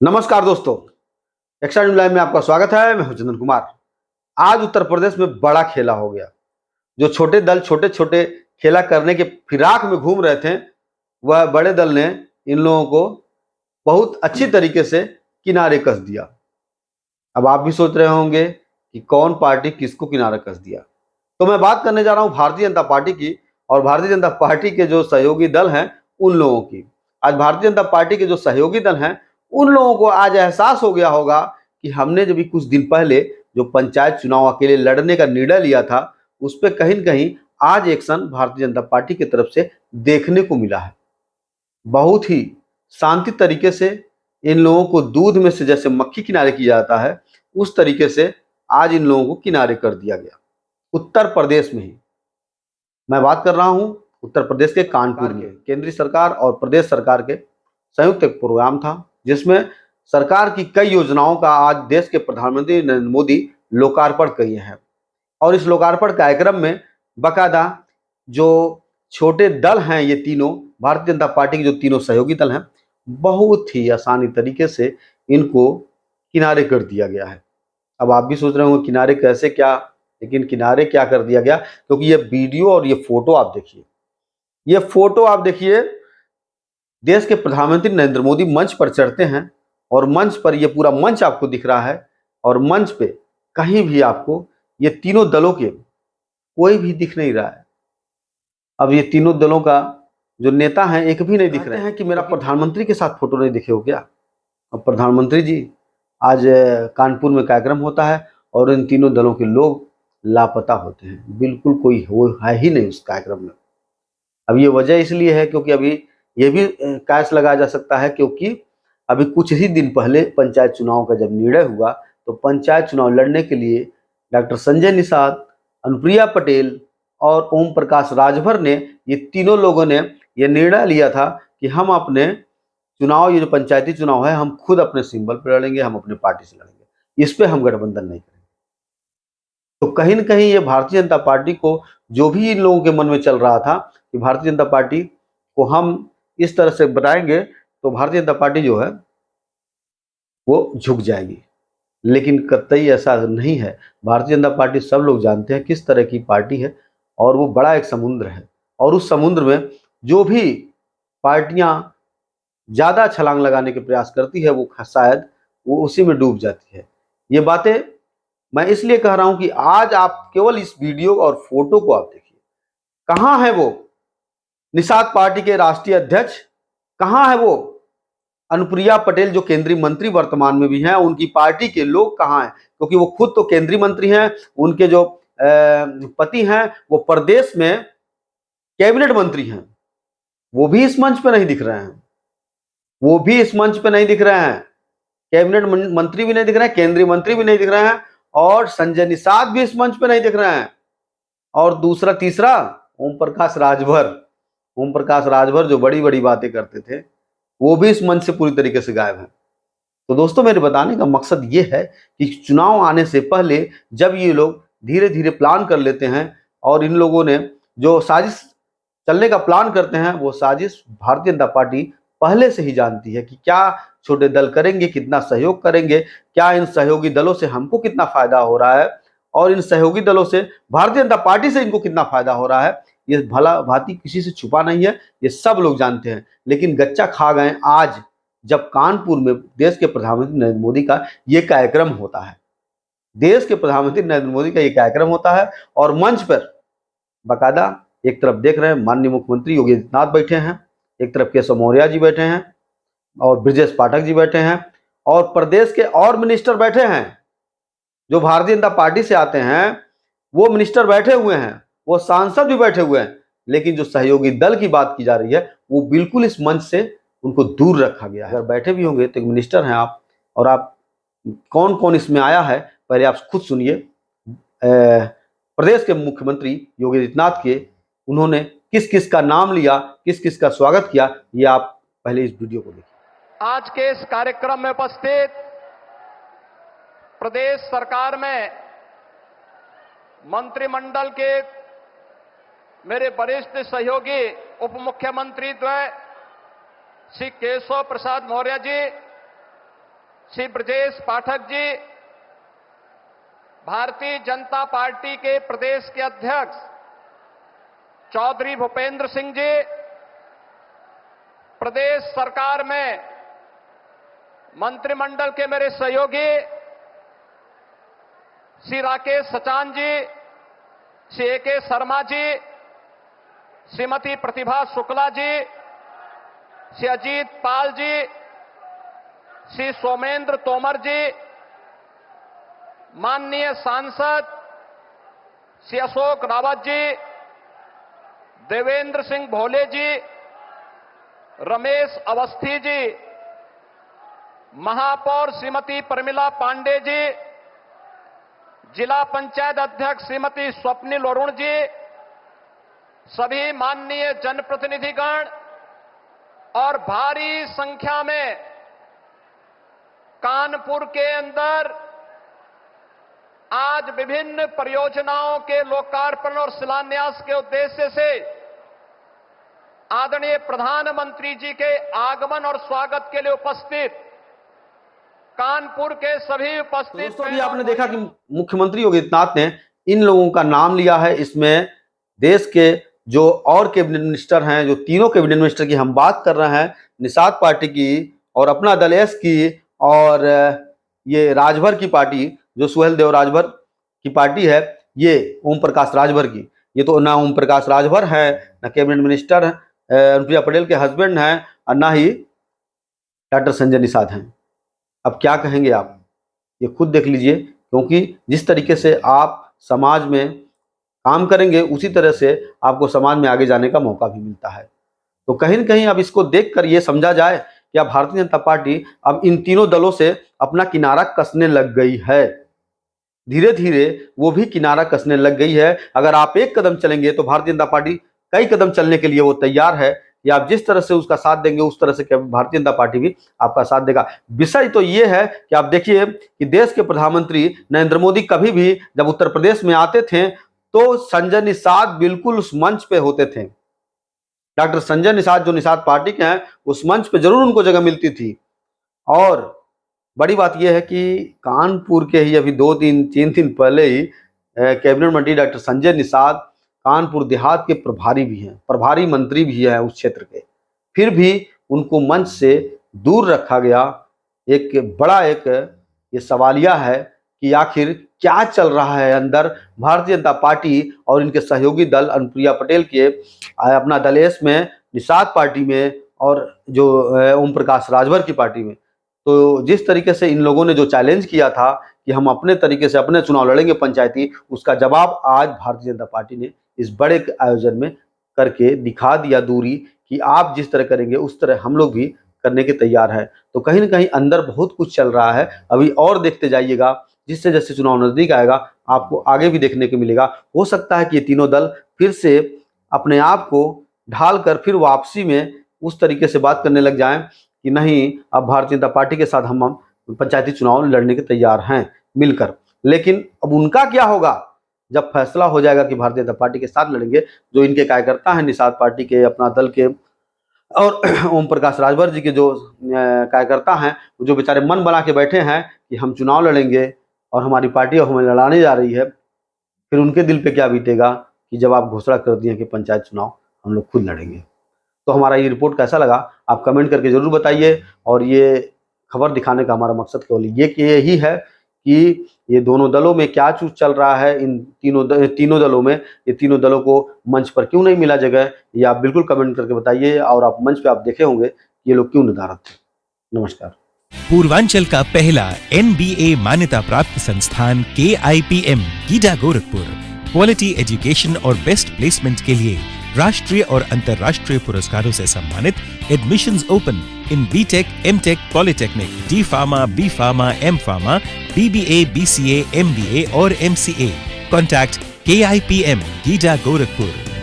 नमस्कार दोस्तों, extra news live में आपका स्वागत है। मैं हूं चंदन कुमार। आज उत्तर प्रदेश में बड़ा खेला हो गया। जो छोटे दल छोटे छोटे खेला करने के फिराक में घूम रहे थे, वह बड़े दल ने इन लोगों को बहुत अच्छी तरीके से किनारे कस दिया। अब आप भी सोच रहे होंगे कि कौन पार्टी किसको किनारे कस दिया। तो मैं बात करने जा रहा हूं भारतीय जनता पार्टी की और भारतीय जनता पार्टी के जो सहयोगी दल हैं उन लोगों की। आज भारतीय जनता पार्टी के जो सहयोगी दल हैं उन लोगों को आज एहसास हो गया होगा कि हमने जब भी कुछ दिन पहले जो पंचायत चुनाव अकेले लड़ने का निर्णय लिया था, उस पर कहीं न कहीं आज एक्शन भारतीय जनता पार्टी की तरफ से देखने को मिला है। बहुत ही शांति तरीके से इन लोगों को दूध में से जैसे मक्खी किनारे किया जाता है, उस तरीके से आज इन लोगों को किनारे कर दिया गया। उत्तर प्रदेश में ही मैं बात कर रहा हूं, उत्तर प्रदेश के कानपुर में केंद्रीय सरकार और प्रदेश सरकार के संयुक्त एक प्रोग्राम था, जिसमें सरकार की कई योजनाओं का आज देश के प्रधानमंत्री नरेंद्र मोदी लोकार्पण किए हैं। और इस लोकार्पण कार्यक्रम में बाकायदा जो छोटे दल हैं, ये तीनों भारतीय जनता पार्टी के जो तीनों सहयोगी दल हैं, बहुत ही आसानी तरीके से इनको किनारे कर दिया गया है। अब आप भी सोच रहे होंगे किनारे कैसे क्या, लेकिन किनारे क्या कर दिया गया, क्योंकि ये वीडियो और ये फोटो आप देखिए, ये फोटो आप देखिए। देश के प्रधानमंत्री नरेंद्र मोदी मंच पर चढ़ते हैं और मंच पर ये पूरा मंच आपको दिख रहा है और मंच पे कहीं भी आपको ये तीनों दलों के कोई भी दिख नहीं रहा है। अब ये तीनों दलों का जो नेता हैं एक भी नहीं दिख रहे हैं कि मेरा प्रधानमंत्री के साथ फोटो नहीं दिखे हो क्या। अब प्रधानमंत्री जी आज कानपुर में कार्यक्रम होता है और इन तीनों दलों के लोग लापता होते हैं, बिल्कुल कोई हो है ही नहीं उस कार्यक्रम में। अब ये वजह इसलिए है क्योंकि अभी ये भी कैश लगाया जा सकता है, क्योंकि अभी कुछ ही दिन पहले पंचायत चुनाव का जब निर्णय हुआ तो पंचायत चुनाव लड़ने के लिए डॉक्टर संजय निषाद, अनुप्रिया पटेल और ओम प्रकाश राजभर ने, ये तीनों लोगों ने ये निर्णय लिया था कि हम अपने चुनाव, ये जो पंचायती चुनाव है, हम खुद अपने सिंबल पर लड़ेंगे, हम अपने पार्टी से लड़ेंगे, इस पे हम गठबंधन नहीं करेंगे। तो कहीं न कहीं ये भारतीय जनता पार्टी को, जो भी इन लोगों के मन में चल रहा था कि भारतीय जनता पार्टी को हम इस तरह से बनाएंगे तो भारतीय जनता पार्टी जो है वो झुक जाएगी, लेकिन कतई ऐसा नहीं है। भारतीय जनता पार्टी सब लोग जानते हैं किस तरह की पार्टी है और वो बड़ा एक समुद्र है, और उस समुद्र में जो भी पार्टियां ज़्यादा छलांग लगाने के प्रयास करती है वो शायद वो उसी में डूब जाती है। ये बातें मैं इसलिए कह रहा हूं कि आज आप केवल इस वीडियो और फोटो को आप देखिए। कहां है वो निषाद पार्टी के राष्ट्रीय अध्यक्ष, कहां है वो अनुप्रिया पटेल जो केंद्रीय मंत्री वर्तमान में भी हैं, उनकी पार्टी के लोग कहां हैं, क्योंकि वो खुद तो केंद्रीय मंत्री हैं, उनके जो पति हैं वो प्रदेश में कैबिनेट मंत्री हैं, वो भी इस मंच पे नहीं दिख रहे हैं। वो भी इस मंच पे नहीं दिख रहे हैं, कैबिनेट मंत्री भी नहीं दिख रहे हैं, केंद्रीय मंत्री भी नहीं दिख रहे हैं, और संजय निषाद भी इस मंच पे नहीं दिख रहे हैं। और दूसरा तीसरा ओम प्रकाश राजभर, ओम प्रकाश राजभर जो बड़ी बड़ी बातें करते थे, वो भी इस मंच से पूरी तरीके से गायब है। तो दोस्तों, मेरे बताने का मकसद ये है कि चुनाव आने से पहले जब ये लोग धीरे धीरे प्लान कर लेते हैं, और इन लोगों ने जो साजिश चलने का प्लान करते हैं, वो साजिश भारतीय जनता पार्टी पहले से ही जानती है कि क्या छोटे दल करेंगे, कितना सहयोग करेंगे, क्या इन सहयोगी दलों से हमको कितना फायदा हो रहा है, और इन सहयोगी दलों से भारतीय जनता पार्टी से इनको कितना फायदा हो रहा है। ये भला भांति किसी से छुपा नहीं है, ये सब लोग जानते हैं। लेकिन गच्चा खा गए आज जब कानपुर में देश के प्रधानमंत्री नरेंद्र मोदी का ये कार्यक्रम होता है। देश के प्रधानमंत्री नरेंद्र मोदी का ये कार्यक्रम होता है और मंच पर बाकायदा एक तरफ देख रहे हैं माननीय मुख्यमंत्री योगी आदित्यनाथ बैठे हैं, एक तरफ केशव मौर्य जी बैठे हैं, और ब्रजेश पाठक जी बैठे हैं, और प्रदेश के और मिनिस्टर बैठे हैं जो भारतीय जनता पार्टी से आते हैं, वो मिनिस्टर बैठे हुए हैं, वो सांसद भी बैठे हुए हैं। लेकिन जो सहयोगी दल की बात की जा रही है, वो बिल्कुल इस मंच से उनको दूर रखा गया है। अगर बैठे भी होंगे तो एक मिनिस्टर हैं आप, और आप कौन कौन इसमें आया है पहले आप खुद सुनिए। प्रदेश के मुख्यमंत्री योगी आदित्यनाथ के उन्होंने किस किस का नाम लिया, किस किस का स्वागत किया, ये आप पहले इस वीडियो को देखिए। आज के इस कार्यक्रम में उपस्थित प्रदेश सरकार में मंत्रिमंडल के मेरे वरिष्ठ सहयोगी उप मुख्यमंत्री द्वय श्री केशव प्रसाद मौर्य जी श्री ब्रजेश पाठक जी, भारतीय जनता पार्टी के प्रदेश के अध्यक्ष चौधरी भूपेंद्र सिंह जी, प्रदेश सरकार में मंत्रिमंडल के मेरे सहयोगी श्री राकेश सचान जी, श्री ए.के. शर्मा जी, श्रीमती प्रतिभा शुक्ला जी, श्री अजीत पाल जी, श्री सोमेंद्र तोमर जी, माननीय सांसद श्री अशोक रावत जी, देवेंद्र सिंह भोले जी, रमेश अवस्थी जी, महापौर श्रीमती प्रमिला पांडे जी, जिला पंचायत अध्यक्ष श्रीमती स्वप्निल अरुण जी, सभी माननीय जनप्रतिनिधिगण और भारी संख्या में कानपुर के अंदर आज विभिन्न परियोजनाओं के लोकार्पण और शिलान्यास के उद्देश्य से आदरणीय प्रधानमंत्री जी के आगमन और स्वागत के लिए उपस्थित कानपुर के सभी उपस्थित। दोस्तों, अभी आपने देखा कि मुख्यमंत्री योगी आदित्यनाथ ने इन लोगों का नाम लिया है। इसमें देश के जो और कैबिनेट मिनिस्टर हैं, जो तीनों कैबिनेट मिनिस्टर की हम बात कर रहे हैं, निषाद पार्टी की और अपना दल एस की और ये राजभर की पार्टी जो सुहेल देव राजभर की पार्टी है, ये ओम प्रकाश राजभर की, ये तो ना ओम प्रकाश राजभर है, ना कैबिनेट मिनिस्टर अनुप्रिया पटेल के हस्बैंड हैं और ना ही डॉक्टर संजय निषाद हैं। अब क्या कहेंगे आप, ये खुद देख लीजिए, क्योंकि जिस तरीके से आप समाज में काम करेंगे उसी तरह से आपको समाज में आगे जाने का मौका भी मिलता है। तो कहीं न कहीं अब इसको देखकर ये समझा जाए कि अब भारतीय जनता पार्टी अब इन तीनों दलों से अपना किनारा कसने लग गई है। धीरे धीरे वो भी किनारा कसने लग गई है। अगर आप एक कदम चलेंगे तो भारतीय जनता पार्टी कई कदम चलने के लिए वो तैयार है कि आप जिस तरह से उसका साथ देंगे उस तरह से भारतीय जनता पार्टी भी आपका साथ देगा। विषय तो ये है कि आप देखिए कि देश के प्रधानमंत्री नरेंद्र मोदी कभी भी जब उत्तर प्रदेश में आते थे तो संजय निषाद बिल्कुल उस मंच पे होते थे। डॉक्टर संजय निषाद जो निषाद पार्टी के हैं, उस मंच पे जरूर उनको जगह मिलती थी। और बड़ी बात यह है कि कानपुर के ही अभी 2-3 दिन पहले ही कैबिनेट मंत्री डॉक्टर संजय निषाद कानपुर देहात के प्रभारी भी हैं, प्रभारी मंत्री भी हैं उस क्षेत्र के, फिर भी उनको मंच से दूर रखा गया। एक बड़ा ये सवालिया है कि आखिर क्या चल रहा है अंदर भारतीय जनता पार्टी और इनके सहयोगी दल अनुप्रिया पटेल के अपना दल एस में, निषाद पार्टी में और जो ओम प्रकाश राजभर की पार्टी में। तो जिस तरीके से इन लोगों ने जो चैलेंज किया था कि हम अपने तरीके से अपने चुनाव लड़ेंगे पंचायती, उसका जवाब आज भारतीय जनता पार्टी ने इस बड़े आयोजन में करके दिखा दिया दूरी कि आप जिस तरह करेंगे उस तरह हम लोग भी करने के तैयार हैं। तो कहीं ना कहीं अंदर बहुत कुछ चल रहा है, अभी और देखते जाइएगा। जिससे जैसे चुनाव नजदीक आएगा आपको आगे भी देखने को मिलेगा। हो सकता है कि ये तीनों दल फिर से अपने आप को ढाल कर फिर वापसी में उस तरीके से बात करने लग जाएं कि नहीं, अब भारतीय जनता पार्टी के साथ हम पंचायती चुनाव लड़ने के तैयार हैं मिलकर। लेकिन अब उनका क्या होगा जब फैसला हो जाएगा कि भारतीय जनता पार्टी के साथ लड़ेंगे। जो इनके कार्यकर्ता हैं निषाद पार्टी के, अपना दल के और ओम प्रकाश राजभर जी के जो कार्यकर्ता हैं, जो बेचारे मन बना के बैठे हैं कि हम चुनाव लड़ेंगे और हमारी पार्टी हमें लड़ाने जा रही है, फिर उनके दिल पे क्या बीतेगा कि जब आप घोषणा कर दिए कि पंचायत चुनाव हम लोग खुद लड़ेंगे। तो हमारा ये रिपोर्ट कैसा लगा आप कमेंट करके जरूर बताइए। और ये खबर दिखाने का हमारा मकसद केवल यही है कि ये दोनों दलों में क्या चीज चल रहा है, इन तीनों दलों में, ये तीनों दलों को मंच पर क्यों नहीं मिला जगह, ये आप बिल्कुल कमेंट करके बताइए। और आप मंच पे आप देखे होंगे ये लोग क्यों निर्धारित थे। नमस्कार। पूर्वांचल का पहला NBA मान्यता प्राप्त संस्थान KIPM GIDA Gorakhpur quality education और बेस्ट प्लेसमेंट के लिए राष्ट्रीय और अंतर्राष्ट्रीय पुरस्कारों से सम्मानित। Admissions open in BTech, MTech, Polytechnic, D Pharma, B Pharma, M Pharma, BBA, BCA, MBA और MCA. Contact KIPM GIDA Gorakhpur.